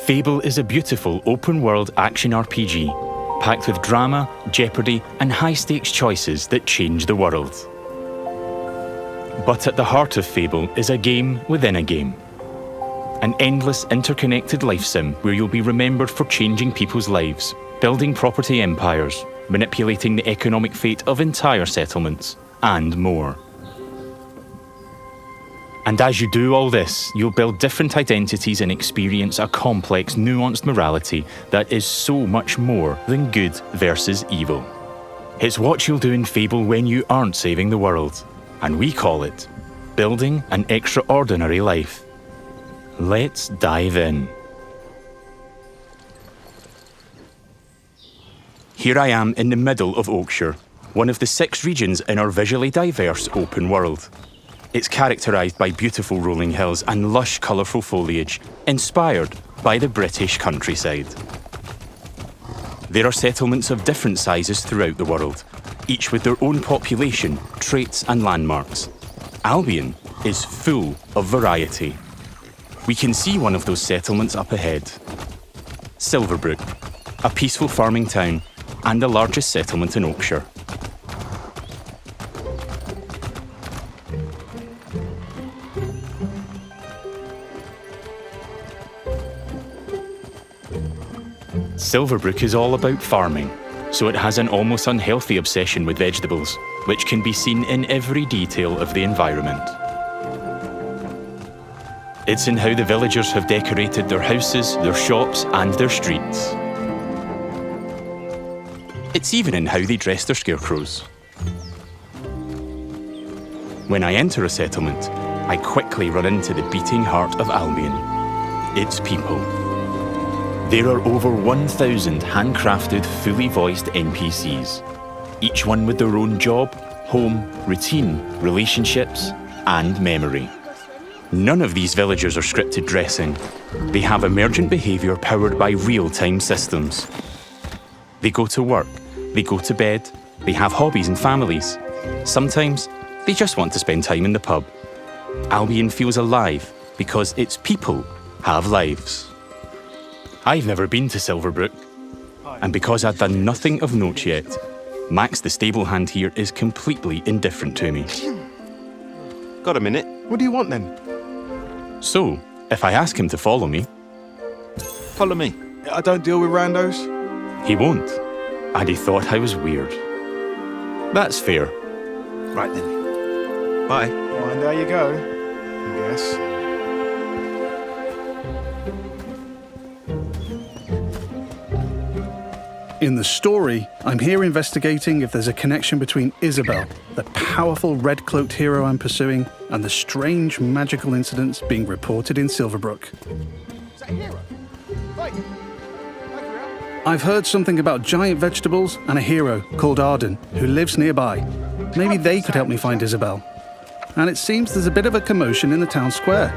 Fable is a beautiful open-world action RPG, packed with drama, jeopardy, and high-stakes choices that change the world. But at the heart of Fable is a game within a game. An endless, interconnected life sim where you'll be remembered for changing people's lives, building property empires, manipulating the economic fate of entire settlements, and more. And as you do all this, you'll build different identities and experience a complex, nuanced morality that is so much more than good versus evil. It's what you'll do in Fable when you aren't saving the world, and we call it building an extraordinary life. Let's dive in. Here I am in the middle of Oakshire, one of the 6 regions in our visually diverse open world. It's characterised by beautiful rolling hills and lush, colourful foliage, inspired by the British countryside. There are settlements of different sizes throughout the world, each with their own population, traits and landmarks. Albion is full of variety. We can see one of those settlements up ahead. Silverbrook, a peaceful farming town and the largest settlement in Oakshire. Silverbrook is all about farming, so it has an almost unhealthy obsession with vegetables, which can be seen in every detail of the environment. It's in how the villagers have decorated their houses, their shops, and their streets. It's even in how they dress their scarecrows. When I enter a settlement, I quickly run into the beating heart of Albion. Its people. There are over 1,000 handcrafted, fully voiced NPCs, each one with their own job, home, routine, relationships, and memory. None of these villagers are scripted dressing. They have emergent behaviour powered by real-time systems. They go to work, they go to bed, they have hobbies and families. Sometimes, they just want to spend time in the pub. Albion feels alive because its people have lives. I've never been to Silverbrook, and because I've done nothing of note yet, Max the stable hand here is completely indifferent to me. Got a minute? What do you want then? So, if I ask him to follow me... Follow me. I don't deal with randos. He won't, and he thought I was weird. That's fair. Right then. Bye. Well, and there you go, I guess. In the story, I'm here investigating if there's a connection between Isabel, the powerful red-cloaked hero I'm pursuing, and the strange magical incidents being reported in Silverbrook. Is that a hero? Right. I've heard something about giant vegetables and a hero called Arden, who lives nearby. Maybe they could help me find Isabel. And it seems there's a bit of a commotion in the town square.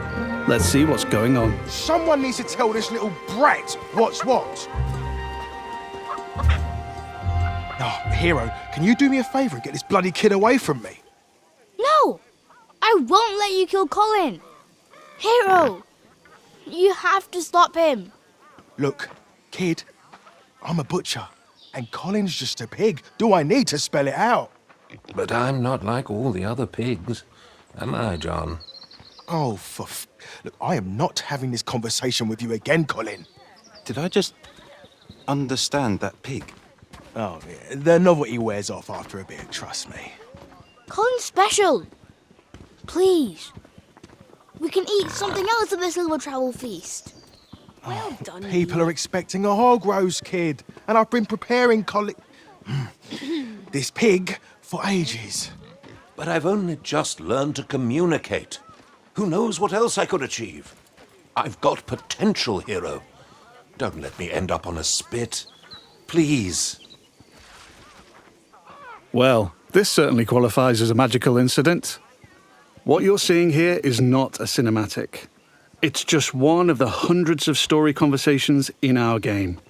Let's see what's going on. Someone needs to tell this little brat what's what. Oh, hero, can you do me a favour and get this bloody kid away from me? No! I won't let you kill Colin! Hero! You have to stop him! Look, kid, I'm a butcher, and Colin's just a pig. Do I need to spell it out? But I'm not like all the other pigs, am I, John? Oh, Look, I am not having this conversation with you again, Colin. Did I just understand that pig? Oh, yeah, the novelty wears off after a bit, trust me. Colin's special! Please. We can eat something else at this little travel feast. Well done. People are expecting a hog roast, kid, and I've been preparing this pig for ages. But I've only just learned to communicate. Who knows what else I could achieve? I've got potential, hero. Don't let me end up on a spit. Please. Well, this certainly qualifies as a magical incident. What you're seeing here is not a cinematic. It's just one of the hundreds of story conversations in our game.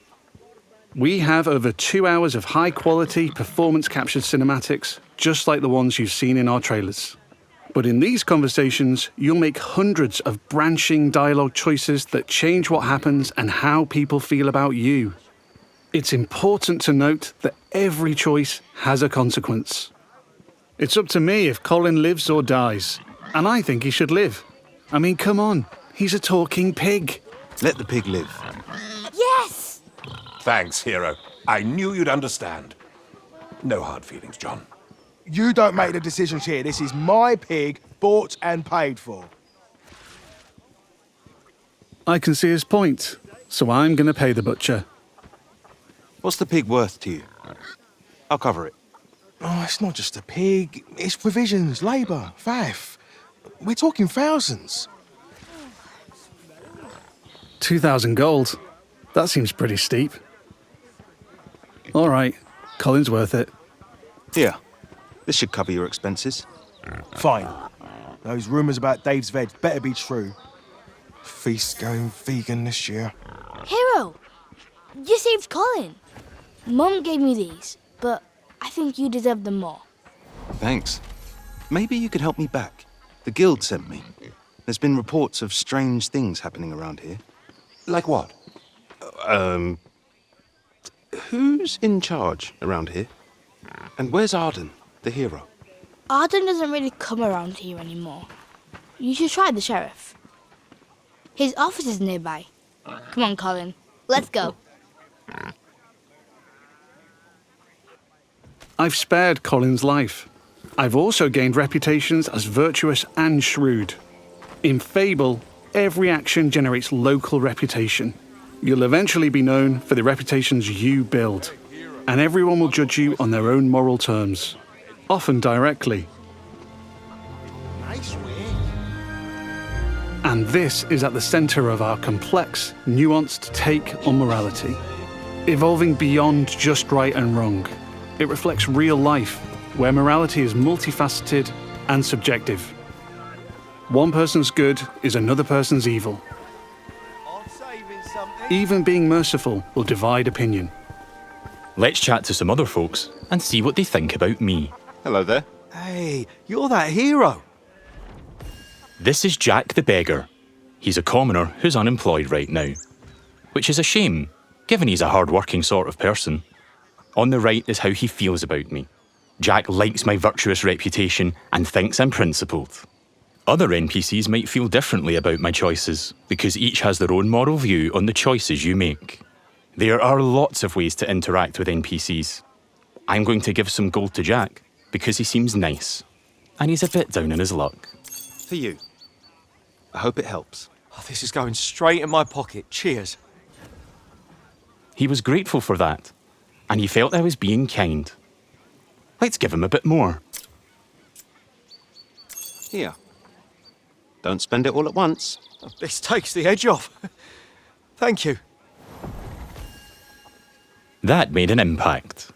We have over 2 hours of high-quality, performance-captured cinematics, just like the ones you've seen in our trailers. But in these conversations, you'll make hundreds of branching dialogue choices that change what happens and how people feel about you. It's important to note that every choice has a consequence. It's up to me if Colin lives or dies, and I think he should live. I mean, come on, he's a talking pig. Let the pig live. Yes! Thanks, hero. I knew you'd understand. No hard feelings, John. You don't make the decisions here. This is my pig, bought and paid for. I can see his point, so I'm going to pay the butcher. What's the pig worth to you? I'll cover it. Oh, it's not just a pig. It's provisions, labour, faff. We're talking thousands. 2,000 gold. That seems pretty steep. All right, Colin's worth it. Here. This should cover your expenses. Fine. Those rumours about Dave's veg better be true. Feast going vegan this year. Hero, you saved Colin. Mum gave me these, but I think you deserve them more. Thanks. Maybe you could help me back. The guild sent me. There's been reports of strange things happening around here. Like what? Who's in charge around here? And where's Arden, the hero? Arden doesn't really come around here anymore. You should try the sheriff. His office is nearby. Come on, Colin. Let's go. I've spared Colin's life. I've also gained reputations as virtuous and shrewd. In Fable, every action generates local reputation. You'll eventually be known for the reputations you build, and everyone will judge you on their own moral terms, often directly. And this is at the centre of our complex, nuanced take on morality, evolving beyond just right and wrong. It reflects real life, where morality is multifaceted and subjective. One person's good is another person's evil. Even being merciful will divide opinion. Let's chat to some other folks and see what they think about me. Hello there. Hey, you're that hero. This is Jack the Beggar. He's a commoner who's unemployed right now, which is a shame, given he's a hard-working sort of person. On the right is how he feels about me. Jack likes my virtuous reputation and thinks I'm principled. Other NPCs might feel differently about my choices, because each has their own moral view on the choices you make. There are lots of ways to interact with NPCs. I'm going to give some gold to Jack, because he seems nice, and he's a bit down on his luck. For you. I hope it helps. Oh, this is going straight in my pocket. Cheers. He was grateful for that, and he felt I was being kind. Let's give him a bit more. Here. Don't spend it all at once. This takes the edge off. Thank you. That made an impact.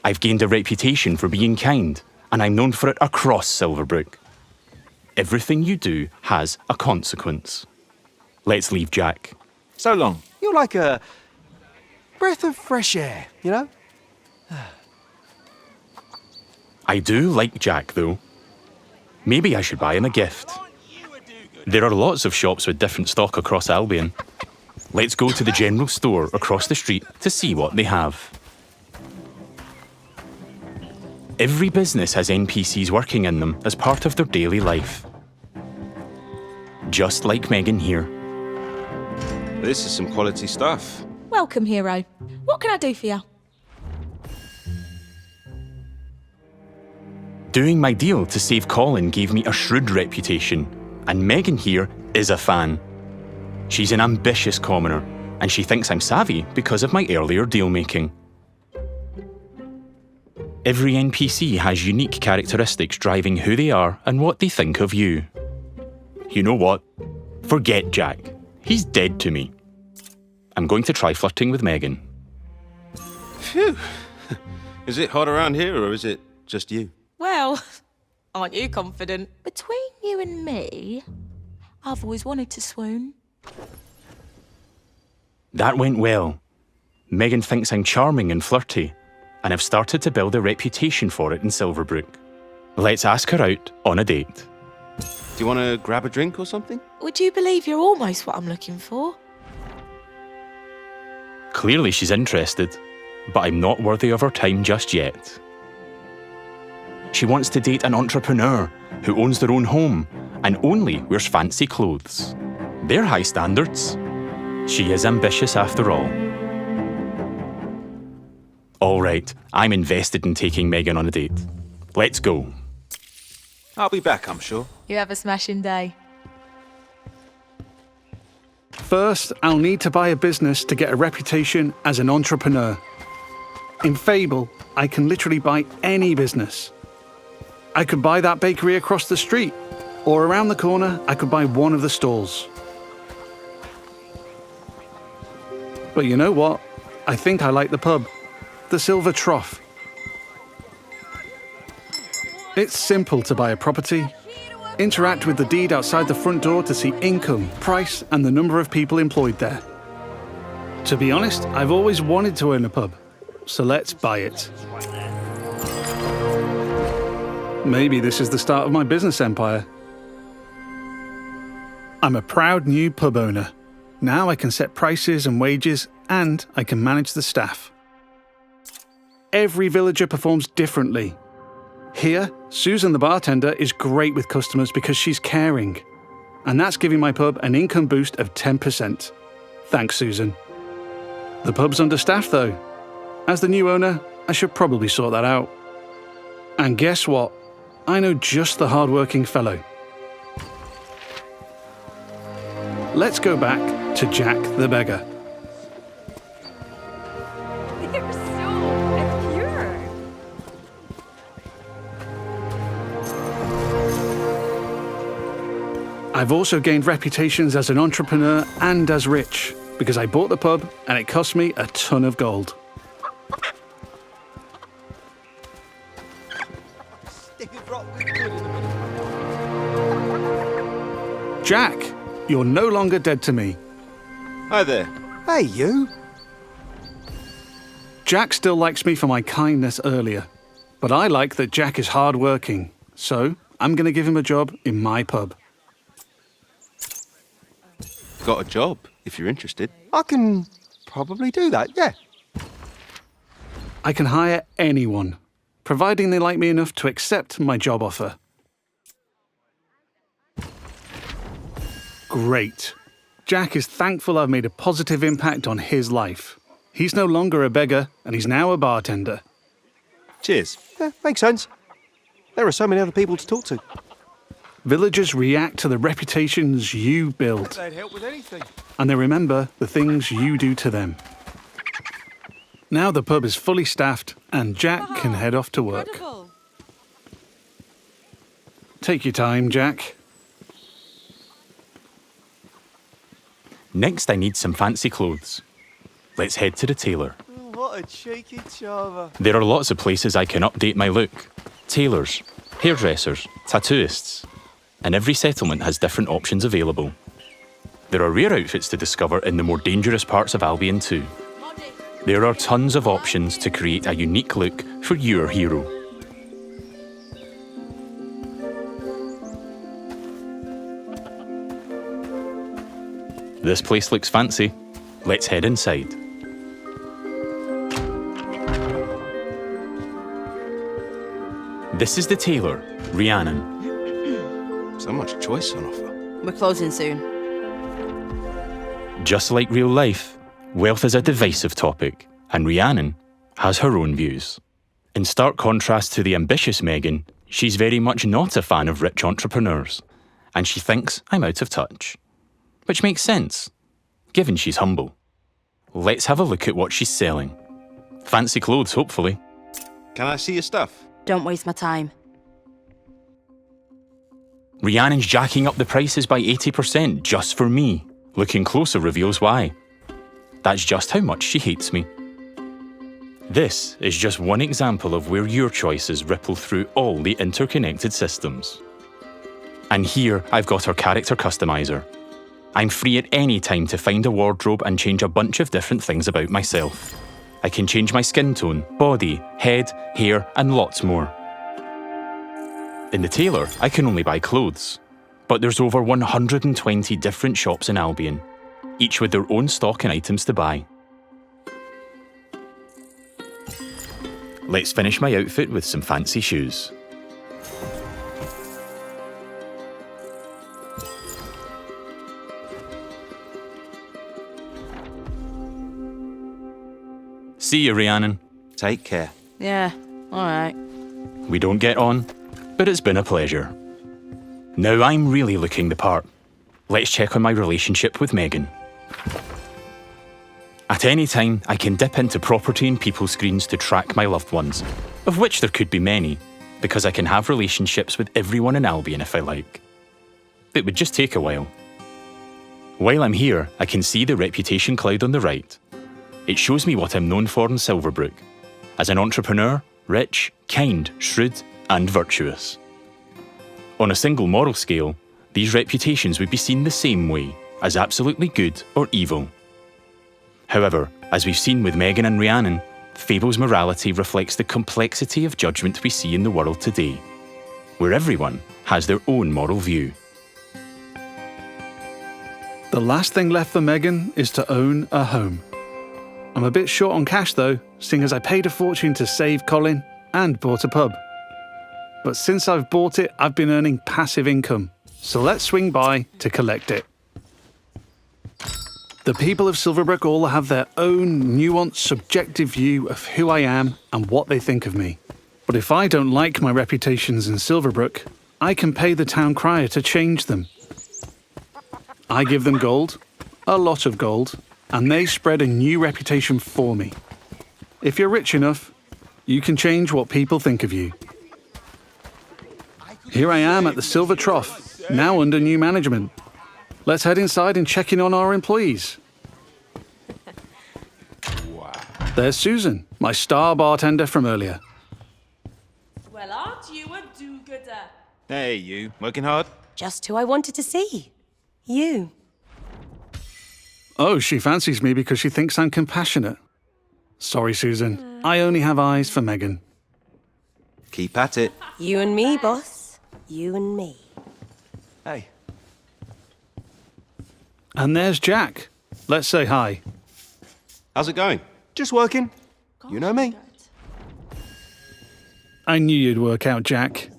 I've gained a reputation for being kind, and I'm known for it across Silverbrook. Everything you do has a consequence. Let's leave Jack. So long. You're like a breath of fresh air, you know? I do like Jack, though. Maybe I should buy him a gift. There are lots of shops with different stock across Albion. Let's go to the general store across the street to see what they have. Every business has NPCs working in them as part of their daily life. Just like Megan here. This is some quality stuff. Welcome, hero. What can I do for you? Doing my deal to save Colin gave me a shrewd reputation, and Megan here is a fan. She's an ambitious commoner, and she thinks I'm savvy because of my earlier deal-making. Every NPC has unique characteristics driving who they are and what they think of you. You know what? Forget Jack. He's dead to me. I'm going to try flirting with Megan. Phew. Is it hot around here, or is it just you? Well, aren't you confident? Between you and me, I've always wanted to swoon. That went well. Megan thinks I'm charming and flirty, and I've started to build a reputation for it in Silverbrook. Let's ask her out on a date. Do you want to grab a drink or something? Would you believe you're almost what I'm looking for? Clearly she's interested, but I'm not worthy of her time just yet. She wants to date an entrepreneur who owns their own home and only wears fancy clothes. They're high standards. She is ambitious after all. All right, I'm invested in taking Megan on a date. Let's go. I'll be back, I'm sure. You have a smashing day. First, I'll need to buy a business to get a reputation as an entrepreneur. In Fable, I can literally buy any business. I could buy that bakery across the street, or around the corner, I could buy one of the stalls. But you know what? I think I like the pub, the Silver Trough. It's simple to buy a property. Interact with the deed outside the front door to see income, price, and the number of people employed there. To be honest, I've always wanted to own a pub, so let's buy it. Maybe this is the start of my business empire. I'm a proud new pub owner. Now I can set prices and wages, and I can manage the staff. Every villager performs differently. Here, Susan the bartender is great with customers because she's caring. And that's giving my pub an income boost of 10%. Thanks, Susan. The pub's understaffed though. As the new owner, I should probably sort that out. And guess what? I know just the hard-working fellow. Let's go back to Jack the beggar. They're so pure. I've also gained reputations as an entrepreneur and as rich, because I bought the pub and it cost me a ton of gold. Jack, you're no longer dead to me. Hi there. Hey, you. Jack still likes me for my kindness earlier, but I like that Jack is hard-working, so I'm going to give him a job in my pub. Got a job, if you're interested. I can probably do that, yeah. I can hire anyone, providing they like me enough to accept my job offer. Great. Jack is thankful I've made a positive impact on his life. He's no longer a beggar, and he's now a bartender. Cheers. Yeah, makes sense. There are so many other people to talk to. Villagers react to the reputations you build, They'd help with anything. and they remember the things you do to them. Now the pub is fully staffed, and Jack can head off to work. Incredible. Take your time, Jack. Next, I need some fancy clothes. Let's head to the tailor. What a cheeky charver. There are lots of places I can update my look. Tailors, hairdressers, tattooists. And every settlement has different options available. There are rare outfits to discover in the more dangerous parts of Albion too. There are tons of options to create a unique look for your hero. This place looks fancy. Let's head inside. This is the tailor, Rhiannon. So much choice on offer. We're closing soon. Just like real life, wealth is a divisive topic, and Rhiannon has her own views. In stark contrast to the ambitious Megan, she's very much not a fan of rich entrepreneurs, and she thinks I'm out of touch. Which makes sense, given she's humble. Let's have a look at what she's selling. Fancy clothes, hopefully. Can I see your stuff? Don't waste my time. Rhiannon's jacking up the prices by 80% just for me. Looking closer reveals why. That's just how much she hates me. This is just one example of where your choices ripple through all the interconnected systems. And here I've got her character customizer. I'm free at any time to find a wardrobe and change a bunch of different things about myself. I can change my skin tone, body, head, hair, and lots more. In the tailor, I can only buy clothes, But there's over 120 different shops in Albion, each with their own stock and items to buy. Let's finish my outfit with some fancy shoes. See you, Rhiannon. Take care. Yeah, alright. We don't get on, but it's been a pleasure. Now I'm really looking the part. Let's check on my relationship with Megan. At any time, I can dip into property and people screens to track my loved ones, of which there could be many, because I can have relationships with everyone in Albion if I like. It would just take a while. While I'm here, I can see the reputation cloud on the right. It shows me what I'm known for in Silverbrook, as an entrepreneur, rich, kind, shrewd, and virtuous. On a single moral scale, these reputations would be seen the same way, as absolutely good or evil. However, as we've seen with Megan and Rhiannon, Fable's morality reflects the complexity of judgment we see in the world today, where everyone has their own moral view. The last thing left for Megan is to own a home. I'm a bit short on cash though, seeing as I paid a fortune to save Colin and bought a pub. But since I've bought it, I've been earning passive income, so let's swing by to collect it. The people of Silverbrook all have their own nuanced, subjective view of who I am and what they think of me. But if I don't like my reputations in Silverbrook, I can pay the town crier to change them. I give them gold, a lot of gold, and they spread a new reputation for me. If you're rich enough, you can change what people think of you. Here I am at the Silver Trough, now under new management. Let's head inside and check in on our employees. There's Susan, my star bartender from earlier. Well, aren't you a do-gooder? Hey, you. Working hard? Just who I wanted to see. You. Oh, she fancies me because she thinks I'm compassionate. Sorry, Susan. I only have eyes for Megan. Keep at it. You and me, boss. You and me. Hey. And there's Jack. Let's say hi. How's it going? Just working. You know me. I knew you'd work out, Jack.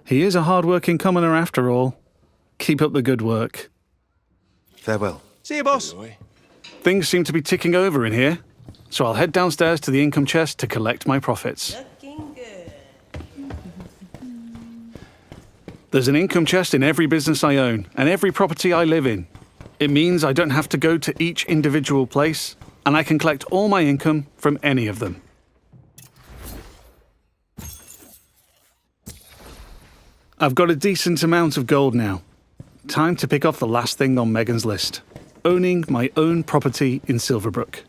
He is a hard-working commoner after all. Keep up the good work. Farewell. See you, boss. Things seem to be ticking over in here, so I'll head downstairs to the income chest to collect my profits. Looking good. There's an income chest in every business I own and every property I live in. It means I don't have to go to each individual place, and I can collect all my income from any of them. I've got a decent amount of gold now. Time to pick off the last thing on Megan's list. Owning my own property in Silverbrook.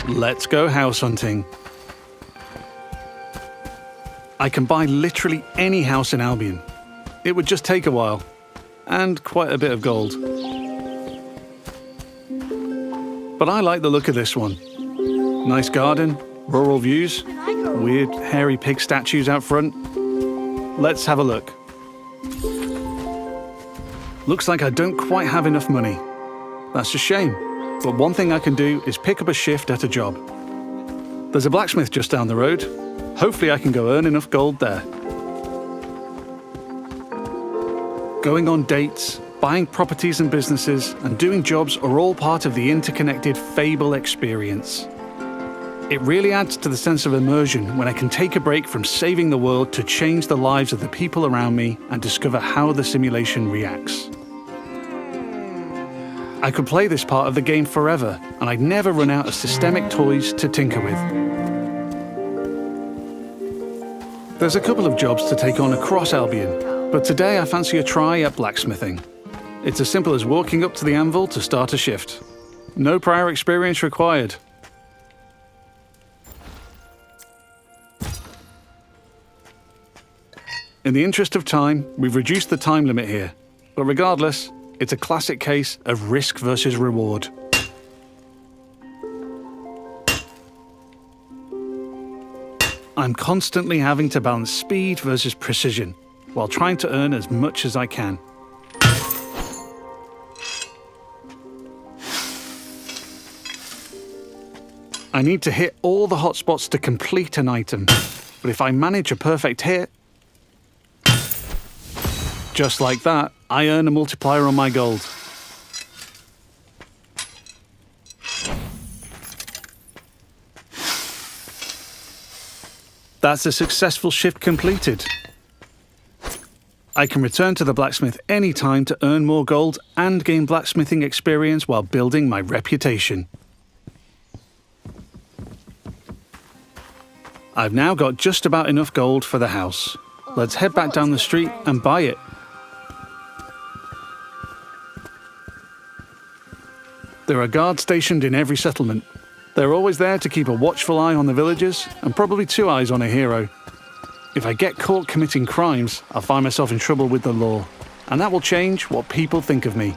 Let's go house hunting. I can buy literally any house in Albion. It would just take a while, and quite a bit of gold. But I like the look of this one. Nice garden, rural views, weird hairy pig statues out front. Let's have a look. Looks like I don't quite have enough money. That's a shame, but one thing I can do is pick up a shift at a job. There's a blacksmith just down the road. Hopefully I can go earn enough gold there. Going on dates, buying properties and businesses, and doing jobs are all part of the interconnected Fable experience. It really adds to the sense of immersion when I can take a break from saving the world to change the lives of the people around me and discover how the simulation reacts. I could play this part of the game forever, and I'd never run out of systemic toys to tinker with. There's a couple of jobs to take on across Albion, but today I fancy a try at blacksmithing. It's as simple as walking up to the anvil to start a shift. No prior experience required. In the interest of time, we've reduced the time limit here, but regardless, it's a classic case of risk versus reward. I'm constantly having to balance speed versus precision, while trying to earn as much as I can. I need to hit all the hotspots to complete an item, but if I manage a perfect hit, just like that, I earn a multiplier on my gold. That's a successful shift completed. I can return to the blacksmith anytime to earn more gold and gain blacksmithing experience while building my reputation. I've now got just about enough gold for the house. Let's head back down the street and buy it. There are guards stationed in every settlement. They're always there to keep a watchful eye on the villagers, and probably 2 eyes on a hero. If I get caught committing crimes, I'll find myself in trouble with the law, and that will change what people think of me.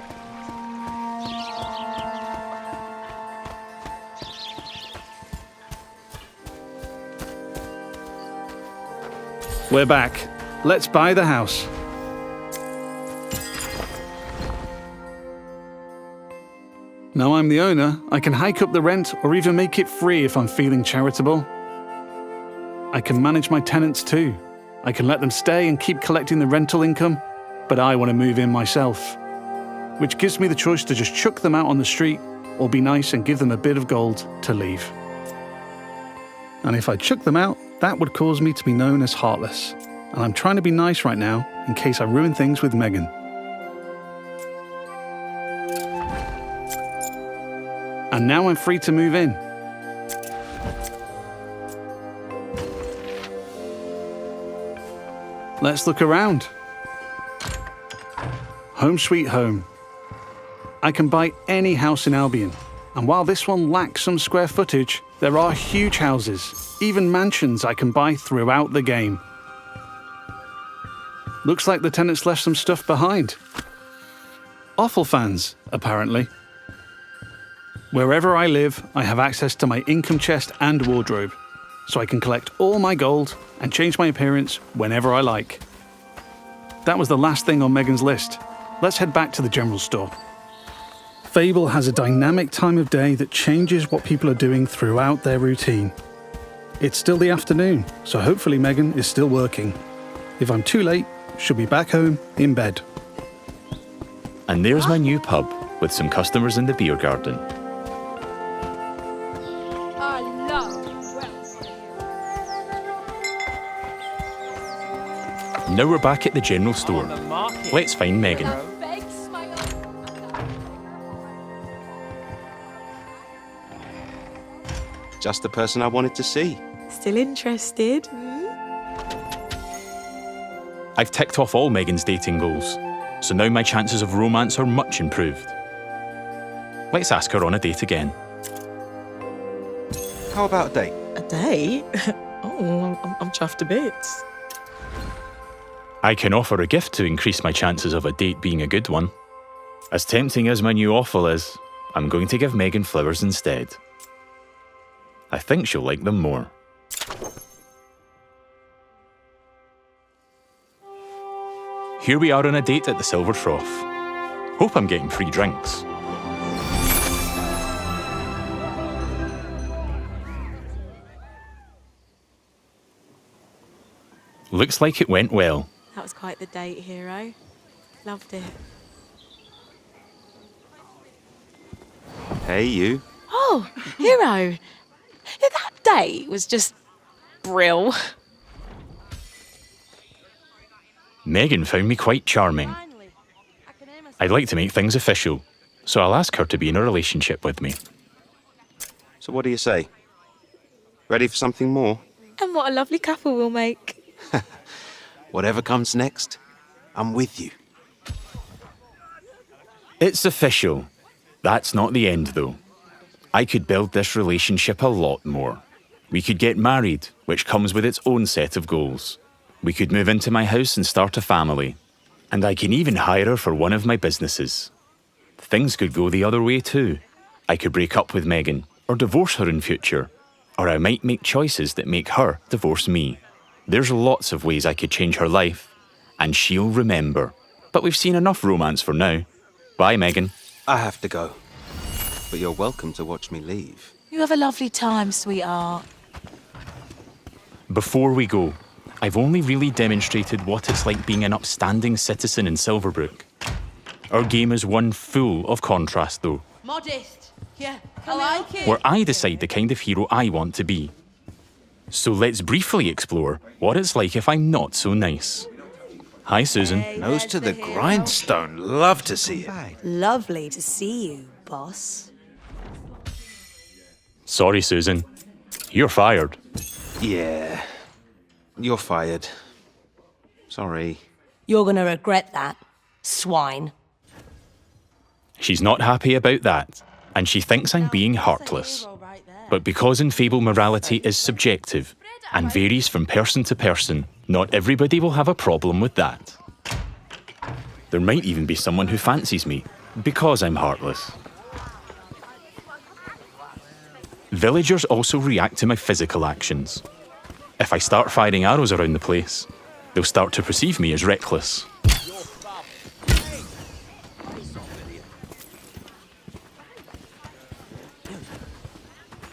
We're back. Let's buy the house. Now I'm the owner, I can hike up the rent or even make it free if I'm feeling charitable. I can manage my tenants too. I can let them stay and keep collecting the rental income, but I want to move in myself, which gives me the choice to just chuck them out on the street or be nice and give them a bit of gold to leave. And if I chuck them out, that would cause me to be known as heartless. And I'm trying to be nice right now in case I ruin things with Megan. And now I'm free to move in. Let's look around. Home sweet home. I can buy any house in Albion. And while this one lacks some square footage, there are huge houses, even mansions I can buy throughout the game. Looks like the tenants left some stuff behind. Offal fans, apparently. Wherever I live, I have access to my income chest and wardrobe, so I can collect all my gold and change my appearance whenever I like. That was the last thing on Megan's list. Let's head back to the general store. Fable has a dynamic time of day that changes what people are doing throughout their routine. It's still the afternoon, so hopefully Megan is still working. If I'm too late, she'll be back home in bed. And there's my new pub with some customers in the beer garden. Now we're back at the general store. Let's find Megan. Just the person I wanted to see. Still interested? I've ticked off all Megan's dating goals, so now my chances of romance are much improved. Let's ask her on a date again. How about a date? A date? Oh, I'm chuffed to bits. I can offer a gift to increase my chances of a date being a good one. As tempting as my new offal is, I'm going to give Megan flowers instead. I think she'll like them more. Here we are on a date at the Silver Trough. Hope I'm getting free drinks. Looks like it went well. That was quite the date, hero. Loved it. Hey, you. Oh, hero. Yeah, that date was just brill. Megan found me quite charming. I'd like to make things official, so I'll ask her to be in a relationship with me. So what do you say? Ready for something more? And what a lovely couple we'll make. Whatever comes next, I'm with you. It's official. That's not the end, though. I could build this relationship a lot more. We could get married, which comes with its own set of goals. We could move into my house and start a family. And I can even hire her for one of my businesses. Things could go the other way too. I could break up with Megan, or divorce her in future. Or I might make choices that make her divorce me. There's lots of ways I could change her life, and she'll remember. But we've seen enough romance for now. Bye, Megan. I have to go. But you're welcome to watch me leave. You have a lovely time, sweetheart. Before we go, I've only really demonstrated what it's like being an upstanding citizen in Silverbrook. Our game is one full of contrast, though, Modest. Yeah, I like it. where I decide the kind of hero I want to be. So let's briefly explore what it's like if I'm not so nice. Hi, Susan. Nose to the grindstone. Love to see it. Lovely to see you, boss. Sorry, Susan. You're fired. Yeah. You're fired. Sorry. You're gonna regret that, swine. She's not happy about that, and she thinks I'm being heartless. But because in Fable morality is subjective and varies from person to person, not everybody will have a problem with that. There might even be someone who fancies me because I'm heartless. Villagers also react to my physical actions. If I start firing arrows around the place, they'll start to perceive me as reckless.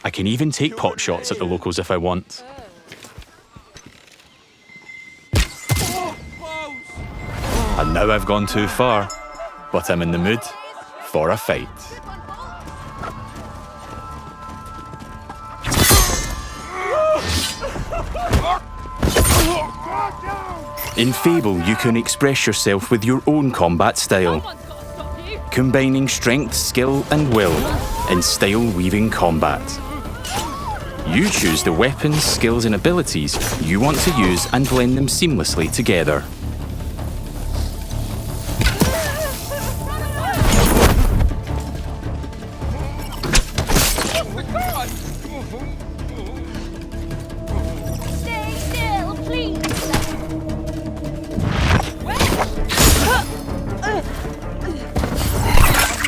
I can even take pot shots at the locals if I want. And now I've gone too far, but I'm in the mood for a fight. In Fable, you can express yourself with your own combat style, combining strength, skill, and will in style-weaving combat. You choose the weapons, skills, and abilities you want to use and blend them seamlessly together. Stay still, please.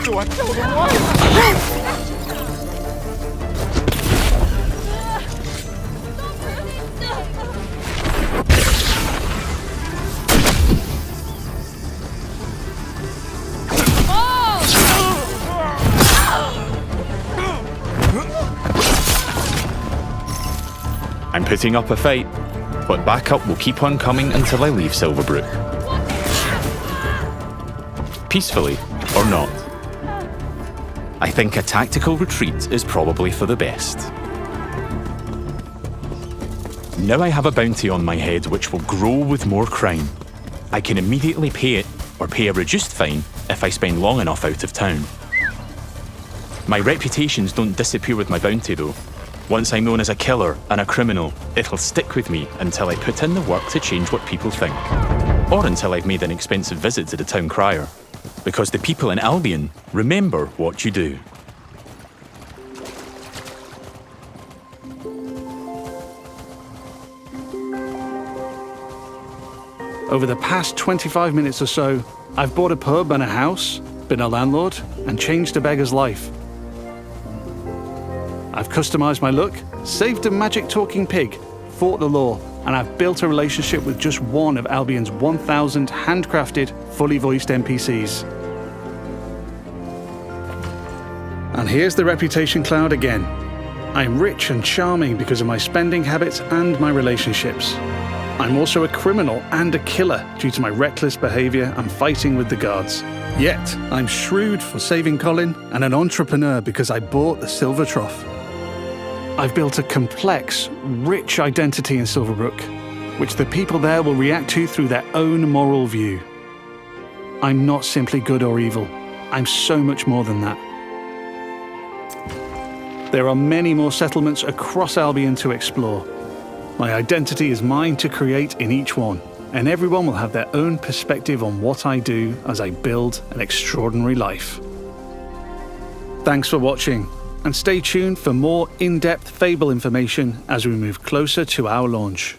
Do I kill them all? I'm putting up a fight, but backup will keep on coming until I leave Silverbrook. Peacefully or not. I think a tactical retreat is probably for the best. Now I have a bounty on my head which will grow with more crime. I can immediately pay it or pay a reduced fine if I spend long enough out of town. My reputations don't disappear with my bounty though. Once I'm known as a killer and a criminal, it'll stick with me until I put in the work to change what people think. Or until I've made an expensive visit to the town crier. Because the people in Albion remember what you do. Over the past 25 minutes or so, I've bought a pub and a house, been a landlord, and changed a beggar's life. I've customized my look, saved a magic talking pig, fought the law, and I've built a relationship with just one of Albion's 1,000 handcrafted, fully voiced NPCs. And here's the reputation cloud again. I'm rich and charming because of my spending habits and my relationships. I'm also a criminal and a killer due to my reckless behavior and fighting with the guards. Yet, I'm shrewd for saving Colin and an entrepreneur because I bought the Silver Trough. I've built a complex, rich identity in Silverbrook, which the people there will react to through their own moral view. I'm not simply good or evil. I'm so much more than that. There are many more settlements across Albion to explore. My identity is mine to create in each one, and everyone will have their own perspective on what I do as I build an extraordinary life. Thanks for watching, and stay tuned for more in-depth Fable information as we move closer to our launch.